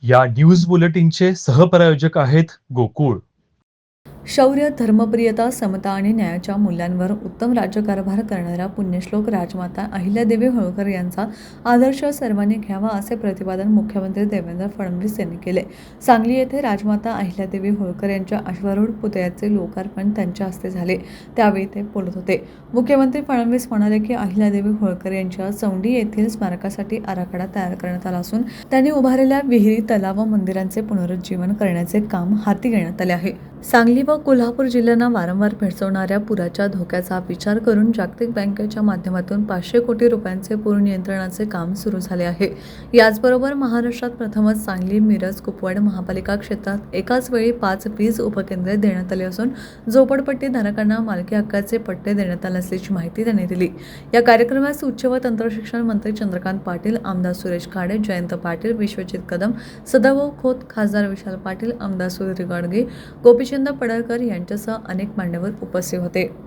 या न्यूज बुलेटिनचे सहप्रायोजक आहेत गोकुळ. शौर्य, धर्मप्रियता, समता आणि न्यायाच्या मूल्यांवर उत्तम राज्यकारभार करणाऱ्या पुण्यश्लोक राजमाता अहिल्यादेवी होळकर यांचा आदर्श सर्वांनी घ्यावा असे प्रतिपादन मुख्यमंत्री देवेंद्र फडणवीस यांनी केले. सांगली येथे राजमाता अहिल्यादेवी होळकर यांच्या अश्वारूढ पुतळ्याचे लोकार्पण त्यांच्या हस्ते झाले. त्यावेळी ते बोलत होते. मुख्यमंत्री फडणवीस म्हणाले की अहिल्यादेवी होळकर यांच्या चौंडी येथील स्मारकासाठी आराखडा तयार करण्यात आला असून त्यांनी उभारलेल्या विहिरी, तलाव व मंदिरांचे पुनरुज्जीवन करण्याचे काम हाती घेण्यात आले आहे. सांगली व कोल्हापूर जिल्ह्यांना वारंवार भेडसावणाऱ्या पुराच्या धोक्याचा विचार करून जागतिक बँकेच्या माध्यमातून 500 कोटी रुपयांचे पूर नियंत्रणाचे काम सुरू झाले आहे. याचबरोबर महाराष्ट्रात प्रथमच सांगली, मिरज, कुपवाड महापालिका क्षेत्रात एकाच वेळी 5 वीज उपकेंद्रे देण्यात आली असून झोपडपट्टी धारकांना मालकी हक्काचे पट्टे देण्यात आले असल्याची माहिती त्यांनी दिली. या कार्यक्रमास उच्च व तंत्रशिक्षण मंत्री चंद्रकांत पाटील, आमदार सुरेश खाडे, जयंत पाटील, विश्वजित कदम, सदाभाऊ खोत, खासदार विशाल पाटील, आमदार सुधीर गाडगे, गोपीचंद पडळकर यांच्यासह अनेक मान्यवर उपस्थित होते.